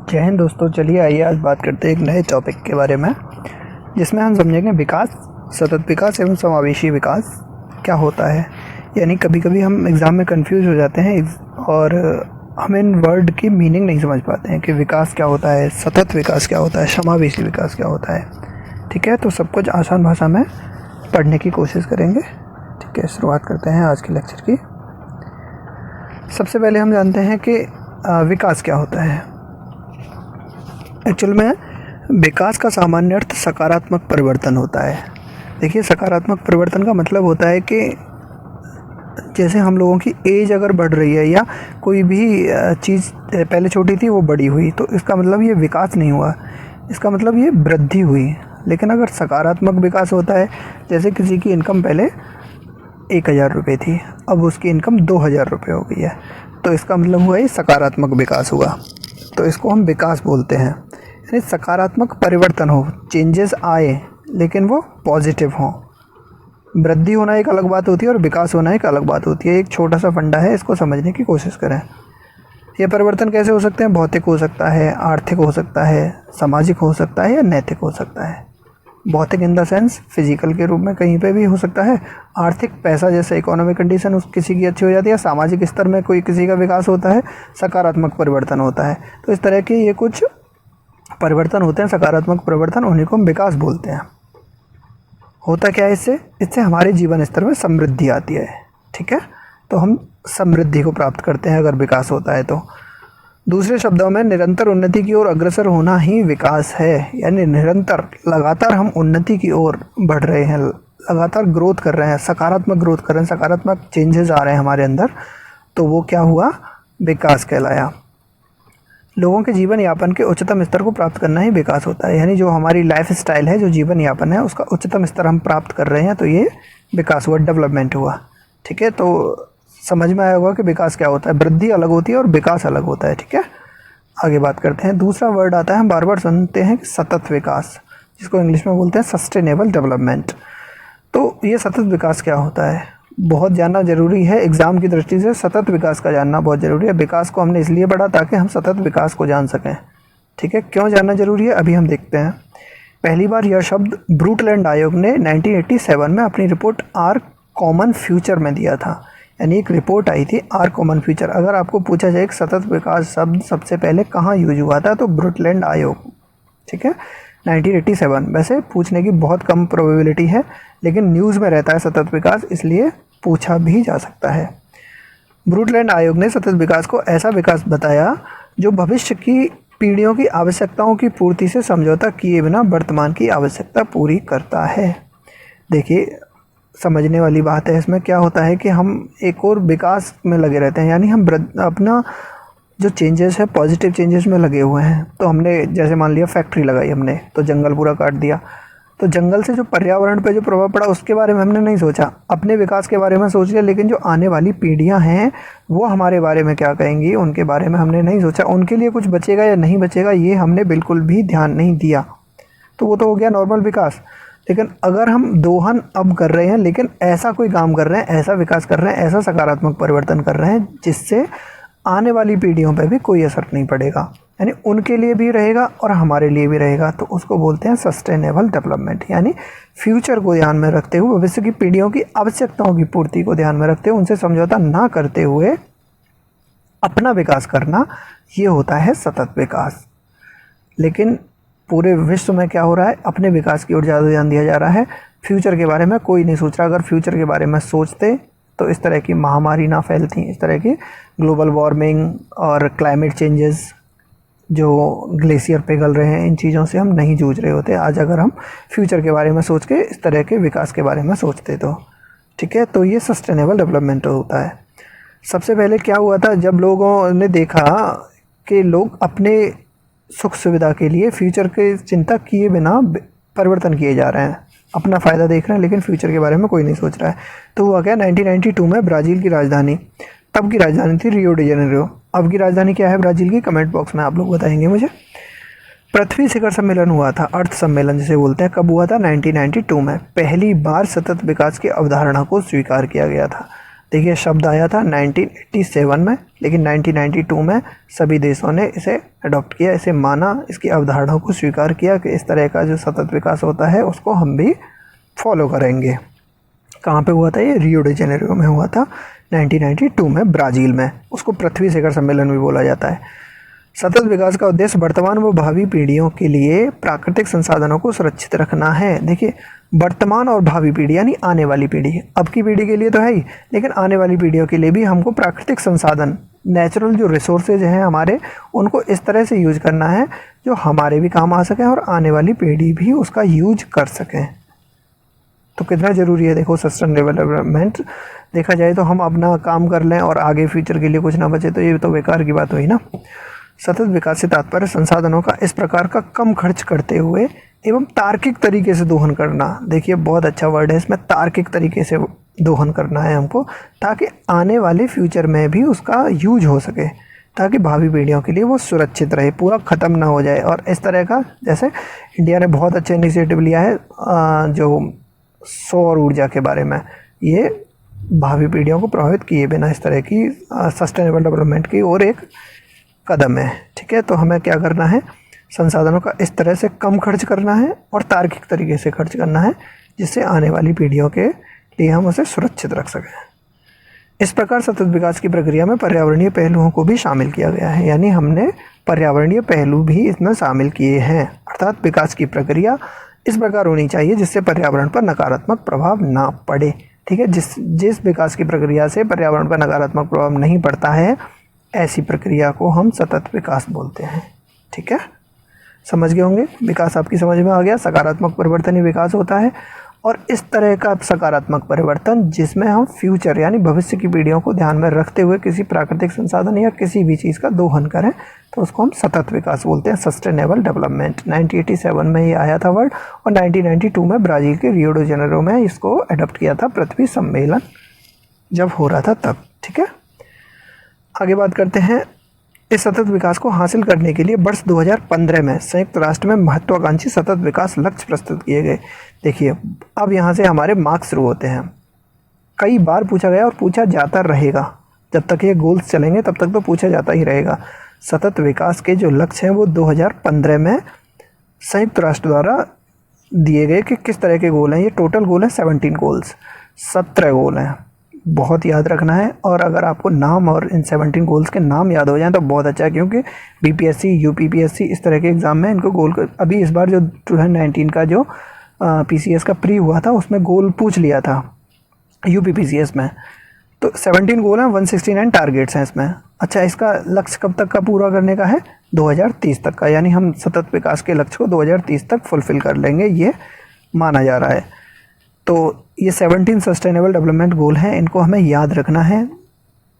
जय हिंद दोस्तों। चलिए आइए आज बात करते हैं एक नए टॉपिक के बारे में, जिसमें हम समझेंगे विकास, सतत विकास एवं समावेशी विकास क्या होता है। यानी कभी कभी हम एग्ज़ाम में कंफ्यूज हो जाते हैं और हम इन वर्ड की मीनिंग नहीं समझ पाते हैं कि विकास क्या होता है, सतत विकास क्या होता है, समावेशी विकास क्या होता है। ठीक है, तो सब कुछ आसान भाषा में पढ़ने की कोशिश करेंगे। ठीक है, शुरुआत करते हैं आज के लेक्चर की। सबसे पहले हम जानते हैं कि विकास क्या होता है। एक्चुअल में विकास का सामान्य अर्थ सकारात्मक परिवर्तन होता है। देखिए, सकारात्मक परिवर्तन का मतलब होता है कि जैसे हम लोगों की एज अगर बढ़ रही है या कोई भी चीज़ पहले छोटी थी वो बड़ी हुई, तो इसका मतलब ये विकास नहीं हुआ, इसका मतलब ये वृद्धि हुई। लेकिन अगर सकारात्मक विकास होता है, जैसे किसी की इनकम पहले 1000 रुपये थी, अब उसकी इनकम 2000 रुपये हो गई है, तो इसका मतलब हुआ ये सकारात्मक विकास हुआ। तो इसको हम विकास बोलते हैं। यानी सकारात्मक परिवर्तन हो, चेंजेस आए लेकिन वो पॉजिटिव हों। वृद्धि होना एक अलग बात होती है और विकास होना एक अलग बात होती है। एक छोटा सा फंडा है, इसको समझने की कोशिश करें। ये परिवर्तन कैसे हो सकते हैं? भौतिक हो सकता है, आर्थिक हो सकता है, सामाजिक हो सकता है या नैतिक हो सकता है। भौतिक इन द सेंस फिजिकल के रूप में कहीं पे भी हो सकता है। आर्थिक, पैसा जैसे इकोनॉमिक कंडीशन उस किसी की अच्छी हो जाती है। सामाजिक स्तर में कोई किसी का विकास होता है, सकारात्मक परिवर्तन होता है। तो इस तरह के ये कुछ परिवर्तन होते हैं, सकारात्मक परिवर्तन, उन्हीं को हम विकास बोलते हैं। होता क्या है इससे हमारे जीवन स्तर में समृद्धि आती है। ठीक है, तो हम समृद्धि को प्राप्त करते हैं अगर विकास होता है तो। दूसरे शब्दों में निरंतर उन्नति की ओर अग्रसर होना ही विकास है। यानी निरंतर, लगातार हम उन्नति की ओर बढ़ रहे हैं, लगातार ग्रोथ कर रहे हैं, सकारात्मक ग्रोथ कर रहे हैं, सकारात्मक चेंजेस आ रहे हैं हमारे अंदर, तो वो क्या हुआ? विकास कहलाया। लोगों के जीवन यापन के उच्चतम स्तर को प्राप्त करना ही विकास होता है। यानी जो हमारी लाइफ स्टाइल है, जो जीवन यापन है, उसका उच्चतम स्तर हम प्राप्त कर रहे हैं, तो ये विकास हुआ, डेवलपमेंट हुआ। ठीक है, तो समझ में आया होगा कि विकास क्या होता है। वृद्धि अलग होती है और विकास अलग होता है। ठीक है, आगे बात करते हैं। दूसरा वर्ड आता है, हम बार बार सुनते हैं कि सतत विकास, जिसको इंग्लिश में बोलते हैं सस्टेनेबल डेवलपमेंट। तो ये सतत विकास क्या होता है, बहुत जानना जरूरी है। एग्ज़ाम की दृष्टि से सतत विकास का जानना बहुत ज़रूरी है। विकास को हमने इसलिए पढ़ा ताकि हम सतत विकास को जान सकें। ठीक है, क्यों जानना जरूरी है अभी हम देखते हैं। पहली बार यह शब्द ब्रूटलैंड आयोग ने 1987 में अपनी रिपोर्ट आर कॉमन फ्यूचर में दिया था। यानी एक रिपोर्ट आई थी, आर कॉमन फ्यूचर। अगर आपको पूछा जाए कि सतत विकास शब्द सबसे पहले कहाँ यूज हुआ था, तो ब्रूटलैंड आयोग। ठीक है, 1987। वैसे पूछने की बहुत कम प्रोबेबिलिटी है, लेकिन न्यूज़ में रहता है सतत विकास, इसलिए पूछा भी जा सकता है। ब्रूटलैंड आयोग ने सतत विकास को ऐसा विकास बताया जो भविष्य की पीढ़ियों की आवश्यकताओं की पूर्ति से समझौता किए बिना वर्तमान की आवश्यकता पूरी करता है। देखिए, समझने वाली बात है। इसमें क्या होता है कि हम एक और विकास में लगे रहते हैं, यानी हम अपना जो चेंजेस है, पॉजिटिव चेंजेस में लगे हुए हैं। तो हमने जैसे मान लिया फैक्ट्री लगाई हमने, तो जंगल पूरा काट दिया, तो जंगल से जो पर्यावरण पे जो प्रभाव पड़ा उसके बारे में हमने नहीं सोचा, अपने विकास के बारे में सोच लिया। लेकिन जो आने वाली पीढ़ियां हैं वो हमारे बारे में क्या कहेंगी, उनके बारे में हमने नहीं सोचा। उनके लिए कुछ बचेगा या नहीं बचेगा, ये हमने बिल्कुल भी ध्यान नहीं दिया। तो वो तो हो गया नॉर्मल विकास। लेकिन अगर हम दोहन अब कर रहे हैं, लेकिन ऐसा कोई काम कर रहे हैं, ऐसा विकास कर रहे हैं, ऐसा सकारात्मक परिवर्तन कर रहे हैं जिससे आने वाली पीढ़ियों पे भी कोई असर नहीं पड़ेगा, यानी उनके लिए भी रहेगा और हमारे लिए भी रहेगा, तो उसको बोलते हैं सस्टेनेबल डेवलपमेंट। यानी फ्यूचर को ध्यान में रखते हुए, भविष्य की पीढ़ियों की आवश्यकताओं की पूर्ति को ध्यान में रखते हुए, उनसे समझौता ना करते हुए अपना विकास करना, ये होता है सतत विकास। लेकिन पूरे विश्व में क्या हो रहा है? अपने विकास की ओर ज़्यादा ध्यान दिया जा रहा है, फ्यूचर के बारे में कोई नहीं सोच रहा। अगर फ्यूचर के बारे में सोचते तो इस तरह की महामारी ना फैलती, इस तरह की ग्लोबल वार्मिंग और क्लाइमेट चेंजेस, जो ग्लेशियर पिघल रहे हैं, इन चीज़ों से हम नहीं जूझ रहे होते आज, अगर हम फ्यूचर के बारे में सोच के इस तरह के विकास के बारे में सोचते तो। ठीक है, तो ये सस्टेनेबल डेवलपमेंट होता है। सबसे पहले क्या हुआ था, जब लोगों ने देखा कि लोग अपने सुख सुविधा के लिए फ्यूचर की चिंता किए बिना परिवर्तन किए जा रहे हैं, अपना फ़ायदा देख रहे हैं, लेकिन फ्यूचर के बारे में कोई नहीं सोच रहा है। तो हुआ क्या, 1992 में ब्राज़ील की राजधानी, तब की राजधानी थी रियो डी जेनेरियो। अब की राजधानी क्या है ब्राज़ील की? कमेंट बॉक्स में आप लोग बताएंगे मुझे। पृथ्वी शिखर सम्मेलन हुआ था, अर्थ सम्मेलन जिसे बोलते हैं, कब हुआ था? 1992 में। पहली बार सतत विकास की अवधारणा को स्वीकार किया गया था। देखिए शब्द आया था 1987 में, लेकिन 1992 में सभी देशों ने इसे अडॉप्ट किया, इसे माना, इसकी अवधारणाओं को स्वीकार किया कि इस तरह का जो सतत विकास होता है उसको हम भी फॉलो करेंगे। कहाँ पे हुआ था ये? रियो डी जेनेरियो में हुआ था 1992 में, ब्राज़ील में। उसको पृथ्वी शिखर सम्मेलन भी बोला जाता है। सतत विकास का उद्देश्य वर्तमान व भावी पीढ़ियों के लिए प्राकृतिक संसाधनों को सुरक्षित रखना है। देखिए वर्तमान और भावी पीढ़ी यानी आने वाली पीढ़ी, अब की पीढ़ी के लिए तो है ही, लेकिन आने वाली पीढ़ियों के लिए भी हमको प्राकृतिक संसाधन, नेचुरल जो रिसोर्सेज हैं हमारे, उनको इस तरह से यूज करना है जो हमारे भी काम आ सकें और आने वाली पीढ़ी भी उसका यूज कर सकें। तो कितना ज़रूरी है देखो सस्टेनेबल डेवलपमेंट। देखा जाए तो हम अपना काम कर लें और आगे फ्यूचर के लिए कुछ ना बचे तो ये तो बेकार की बात हुई ना। सतत विकास से तात्पर्य संसाधनों का इस प्रकार का कम खर्च करते हुए एवं तार्किक तरीके से दोहन करना। देखिए बहुत अच्छा वर्ड है इसमें, तार्किक तरीके से दोहन करना है हमको, ताकि आने वाले फ्यूचर में भी उसका यूज हो सके, ताकि भावी पीढ़ियों के लिए वो सुरक्षित रहे, पूरा ख़त्म ना हो जाए। और इस तरह का जैसे इंडिया ने बहुत अच्छा इनिशिएटिव लिया है जो सौर ऊर्जा के बारे में, ये भावी पीढ़ियों को प्रभावित किए बिना इस तरह की सस्टेनेबल डेवलपमेंट की और एक कदम है। ठीक है, तो हमें क्या करना है? संसाधनों का इस तरह से कम खर्च करना है और तार्किक तरीके से खर्च करना है, जिससे आने वाली पीढ़ियों के लिए हम उसे सुरक्षित रख सकें। इस प्रकार सतत विकास की प्रक्रिया में पर्यावरणीय पहलुओं को भी शामिल किया गया है, यानी हमने पर्यावरणीय पहलू भी इसमें शामिल किए हैं। अर्थात विकास की प्रक्रिया इस प्रकार होनी चाहिए जिससे पर्यावरण पर नकारात्मक प्रभाव ना पड़े। ठीक है, जिस विकास की प्रक्रिया से पर्यावरण पर नकारात्मक प्रभाव नहीं पड़ता है, ऐसी प्रक्रिया को हम सतत विकास बोलते हैं। ठीक है, समझ गए होंगे। विकास आपकी समझ में आ गया। सकारात्मक परिवर्तन ही विकास होता है, और इस तरह का सकारात्मक परिवर्तन जिसमें हम फ्यूचर यानी भविष्य की पीढ़ियों को ध्यान में रखते हुए किसी प्राकृतिक संसाधन या किसी भी चीज़ का दोहन करें, तो उसको हम सतत विकास बोलते हैं, सस्टेनेबल डेवलपमेंट। 1987 में ये आया था वर्ड, और 1992 में ब्राज़ील के रियो डी जेनेरियो में इसको अडॉप्ट किया था, पृथ्वी सम्मेलन जब हो रहा था तब। ठीक है, आगे बात करते हैं। इस सतत विकास को हासिल करने के लिए वर्ष 2015 में संयुक्त राष्ट्र में महत्वाकांक्षी सतत विकास लक्ष्य प्रस्तुत किए गए। देखिए अब यहाँ से हमारे मार्क्स शुरू होते हैं। कई बार पूछा गया और पूछा जाता रहेगा, जब तक ये गोल्स चलेंगे तब तक तो पूछा जाता ही रहेगा। सतत विकास के जो लक्ष्य हैं वो 2015 में संयुक्त राष्ट्र द्वारा दिए गए कि किस तरह के गोल हैं। ये टोटल गोल है 17 गोल्स, 17 गोल हैं, बहुत याद रखना है। और अगर आपको नाम और इन 17 गोल्स के नाम याद हो जाएं तो बहुत अच्छा है, क्योंकि बीपीएससी, यूपीपीएससी इस तरह के एग्ज़ाम में इनको गोल अभी इस बार जो 2019 का जो पीसीएस का प्री हुआ था उसमें गोल पूछ लिया था यूपीपीसीएस में, तो 17 गोल हैं, 169 टारगेट्स हैं इसमें। अच्छा, इसका लक्ष्य कब तक का पूरा करने का है? 2030 तक का, यानी हम सतत विकास के लक्ष्य को 2030 तक फुलफ़िल कर लेंगे, ये माना जा रहा है। तो ये 17 सस्टेनेबल डेवलपमेंट गोल हैं, इनको हमें याद रखना है।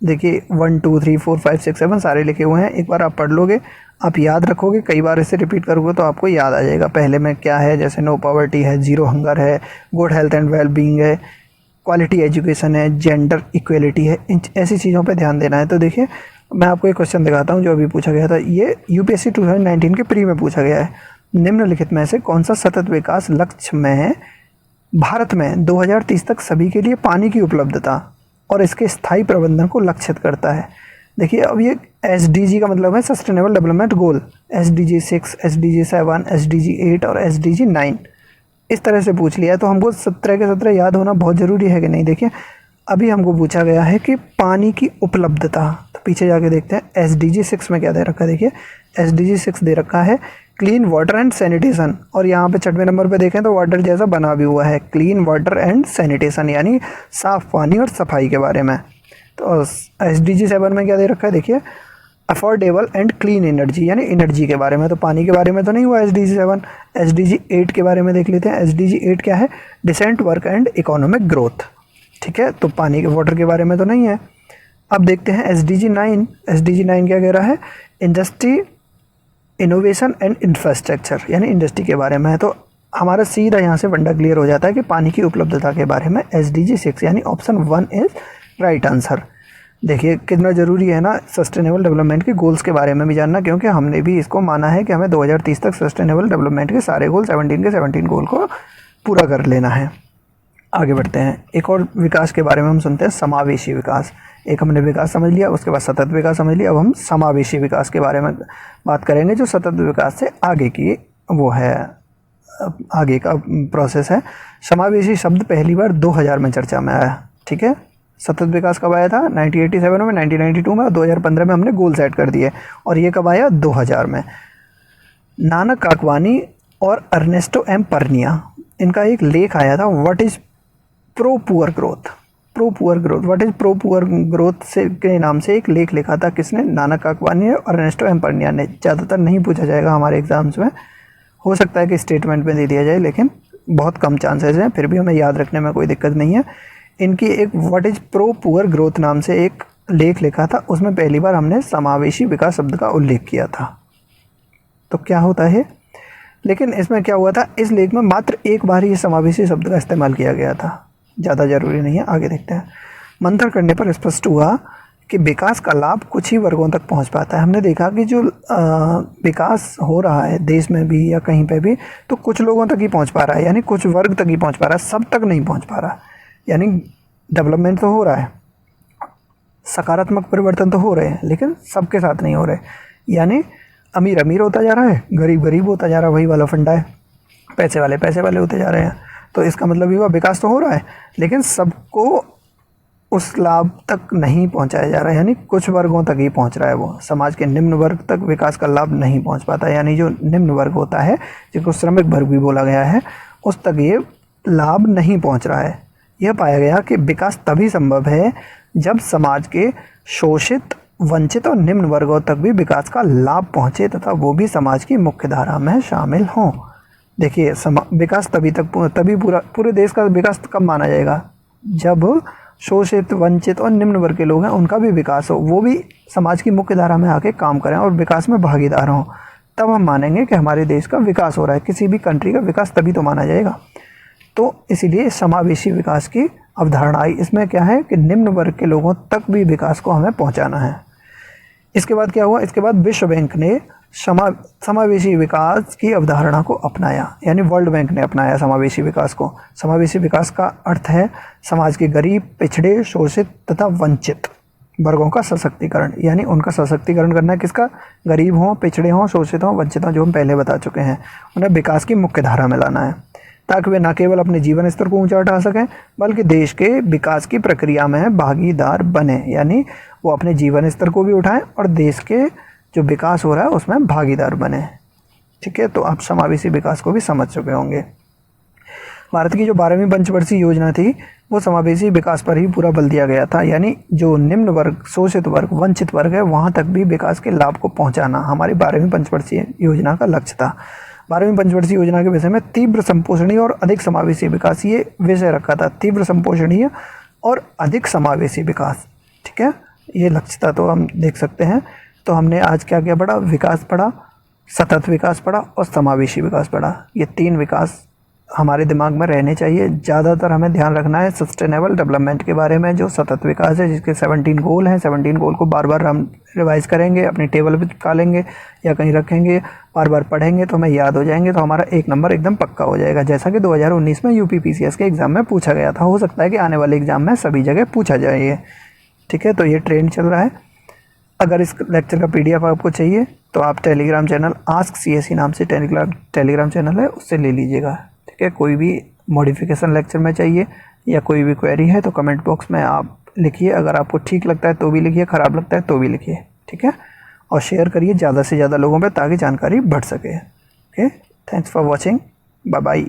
देखिए 1 2 3 4 5 6 7 सारे लिखे हुए हैं, एक बार आप पढ़ लोगे, आप याद रखोगे, कई बार इसे रिपीट करोगे तो आपको याद आ जाएगा। पहले में क्या है, जैसे नो पॉवर्टी है, ज़ीरो हंगर है, good health and well being है, क्वालिटी एजुकेशन है, जेंडर इक्वलिटी है, इन ऐसी चीज़ों पे ध्यान देना है। तो देखिए मैं आपको एक क्वेश्चन दिखाता हूँ जो अभी पूछा गया था, ये यूपीएससी 2019 के प्री में पूछा गया है। निम्नलिखित में से कौन सा सतत विकास लक्ष्य में भारत में 2030 तक सभी के लिए पानी की उपलब्धता और इसके स्थायी प्रबंधन को लक्षित करता है? देखिए अब ये एसडीजी का मतलब है sustainable development goal, SDG 6, SDG 7, SDG 8 और एसडीजी 9 इस तरह से पूछ लिया है। तो हमको 17 के 17 याद होना बहुत ज़रूरी है कि नहीं? देखिए अभी हमको पूछा गया है कि पानी की उपलब्धता, तो पीछे जाके देखते हैं एसडीजी 6 में क्या दे रखा है। देखिए एसडीजी 6 दे रखा है क्लीन वाटर एंड सैनिटेशन, और यहाँ पे 6वें नंबर पे देखें तो वाटर जैसा बना भी हुआ है, क्लीन वाटर एंड सैनिटेशन, यानी साफ़ पानी और सफाई के बारे में। तो एसडीजी 7 में क्या दे रखा है? देखिए अफोर्डेबल एंड क्लीन एनर्जी, यानी एनर्जी के बारे में। तो पानी के बारे में तो नहीं हुआ एसडीजी 7। एसडीजी 8 के बारे में देख लेते हैं। एसडीजी 8 क्या है? Decent work and economic growth. ठीक है, तो पानी के वाटर के बारे में तो नहीं है। अब देखते हैं एसडीजी 9। एसडीजी 9 क्या कह रहा है? इंडस्ट्री, इनोवेशन एंड इंफ्रास्ट्रक्चर, यानी इंडस्ट्री के बारे में है। तो हमारा सीधा यहाँ से फंडा क्लियर हो जाता है कि पानी की उपलब्धता के बारे में एसडीजी 6, यानी ऑप्शन 1 इज़ राइट आंसर। देखिए कितना ज़रूरी है ना सस्टेनेबल डेवलपमेंट के गोल्स के बारे में भी जानना, क्योंकि हमने भी इसको माना है कि हमें 2030 तक सस्टेनेबल डेवलपमेंट के सारे गोल 17 के 17 गोल को पूरा कर लेना है। आगे बढ़ते हैं। एक और विकास के बारे में हम सुनते हैं, समावेशी विकास। एक हमने विकास समझ लिया, उसके बाद सतत विकास समझ लिया, अब हम समावेशी विकास के बारे में बात करेंगे, जो सतत विकास से आगे की वो है, आगे का प्रोसेस है। समावेशी शब्द पहली बार 2000 में चर्चा में आया, ठीक है। सतत विकास कब आया था? 1987 में, 1992 में और 2015 में हमने गोल सेट कर दिए। और ये कब आया? 2000 में। नानक काकवानी और अर्नेस्टो एम पर्निया, इनका एक लेख आया था, what is pro poor growth. Pro poor growth, what is pro poor growth से के नाम से एक लेख लिखा था। किसने? नानक काकवानी और अर्नेस्टो एम पर्निया ने। ज़्यादातर नहीं पूछा जाएगा हमारे एग्जाम्स में, हो सकता है कि स्टेटमेंट में दे दिया जाए, लेकिन बहुत कम चांसेस हैं, फिर भी हमें याद रखने में कोई दिक्कत नहीं है। इनकी एक what is pro poor growth नाम से एक लेख लिखा था, उसमें पहली बार हमने समावेशी विकास शब्द का उल्लेख किया था। तो क्या होता है, लेकिन इसमें क्या हुआ था, इस लेख में मात्र एक बार ही समावेशी शब्द का इस्तेमाल किया गया था, ज़्यादा जरूरी नहीं है। आगे देखते हैं। मंथन करने पर स्पष्ट हुआ कि विकास का लाभ कुछ ही वर्गों तक पहुंच पाता है। हमने देखा कि जो विकास हो रहा है देश में भी या कहीं पे भी, तो कुछ लोगों तक ही पहुंच पा रहा है, यानी कुछ वर्ग तक ही पहुंच पा रहा है, सब तक नहीं पहुंच पा रहा। यानी डेवलपमेंट तो हो रहा है, सकारात्मक परिवर्तन तो हो रहे हैं, लेकिन सबके साथ नहीं हो रहे। यानी अमीर अमीर होता जा रहा है, गरीब गरीब होता जा रहा है, वही वाला फंडा है, पैसे वाले होते जा रहे हैं। तो इसका मतलब ये हुआ विकास तो हो रहा है, लेकिन सबको उस लाभ तक नहीं पहुंचाया जा रहा है, यानी कुछ वर्गों तक ही पहुंच रहा है। वो समाज के निम्न वर्ग तक विकास का लाभ नहीं पहुंच पाता, यानी जो निम्न वर्ग होता है, जिसको श्रमिक वर्ग भी बोला गया है, उस तक ये लाभ नहीं पहुंच रहा है। यह पाया गया कि विकास तभी संभव है जब समाज के शोषित, वंचित और निम्न वर्गों तक भी विकास का लाभ पहुंचे तथा वो भी समाज की मुख्य धारा में शामिल हों। देखिए, विकास तभी पूरे देश का विकास कब माना जाएगा? जब शोषित, वंचित और निम्न वर्ग के लोग हैं उनका भी विकास हो, वो भी समाज की मुख्य धारा में आके काम करें और विकास में भागीदार हों, तब हम मानेंगे कि हमारे देश का विकास हो रहा है। किसी भी कंट्री का विकास तभी तो माना जाएगा। तो इसीलिए समावेशी विकास की अवधारणा आई। इसमें क्या है कि निम्न वर्ग के लोगों तक भी विकास को हमें पहुंचाना है। इसके बाद क्या हुआ? इसके बाद विश्व बैंक ने समावेशी विकास की अवधारणा को अपनाया, यानी वर्ल्ड बैंक ने अपनाया समावेशी विकास को। समावेशी विकास का अर्थ है समाज के गरीब, पिछड़े, शोषित तथा वंचित वर्गों का सशक्तिकरण, यानी उनका सशक्तिकरण करना है। किसका? गरीब हों, पिछड़े हों, शोषित हों, वंचित हों, जो हम पहले बता चुके हैं। उन्हें विकास की मुख्य धारा में लाना है ताकि वे न केवल अपने जीवन स्तर को ऊंचा उठा सकें, बल्कि देश के विकास की प्रक्रिया में भागीदार बने, यानी वो अपने जीवन स्तर को भी उठाएं और देश के जो विकास हो रहा है उसमें भागीदार बने। ठीक है, तो आप समावेशी विकास को भी समझ चुके होंगे। भारत की जो 12वीं पंचवर्षीय योजना थी वो समावेशी विकास पर ही पूरा बल दिया गया था, यानी जो निम्न वर्ग, शोषित वर्ग, वंचित वर्ग है, वहाँ तक भी विकास के लाभ को पहुँचाना हमारी 12वीं पंचवर्षीय योजना का लक्ष्य था। 12वीं पंचवर्षीय योजना के विषय में तीव्र संपोषणीय और अधिक समावेशी विकास, ये विषय रखा था, तीव्र संपोषणीय और अधिक समावेशी विकास। ठीक है, ये लक्ष्य था, तो हम देख सकते हैं। तो हमने आज क्या क्या पढ़ा? विकास पढ़ा, सतत विकास पढ़ा और समावेशी विकास पढ़ा। ये 3 विकास हमारे दिमाग में रहने चाहिए। ज़्यादातर हमें ध्यान रखना है सस्टेनेबल डेवलपमेंट के बारे में, जो सतत विकास है, जिसके 17 गोल हैं। 17 गोल को बार बार हम रिवाइज़ करेंगे, अपनी टेबल पे निकालेंगे या कहीं रखेंगे, बार बार पढ़ेंगे तो हमें याद हो जाएंगे, तो हमारा 1 नंबर एकदम पक्का हो जाएगा, जैसा कि 2019 में UPPCS के एग्ज़ाम में पूछा गया था। हो सकता है कि आने वाले एग्ज़ाम में सभी जगह पूछा जाए ये। ठीक है, तो ये ट्रेंड चल रहा है। अगर इस लेक्चर का PDF आपको चाहिए तो आप टेलीग्राम चैनल आस्क CSE नाम से टेलीग्राम चैनल है, उससे ले लीजिएगा। ठीक है, कोई भी मॉडिफिकेशन लेक्चर में चाहिए या कोई भी क्वेरी है तो कमेंट बॉक्स में आप लिखिए। अगर आपको ठीक लगता है तो भी लिखिए, ख़राब लगता है तो भी लिखिए। ठीक है, और शेयर करिए ज़्यादा से ज़्यादा लोगों पे ताकि जानकारी बढ़ सके। Okay, thanks for watching, bye bye.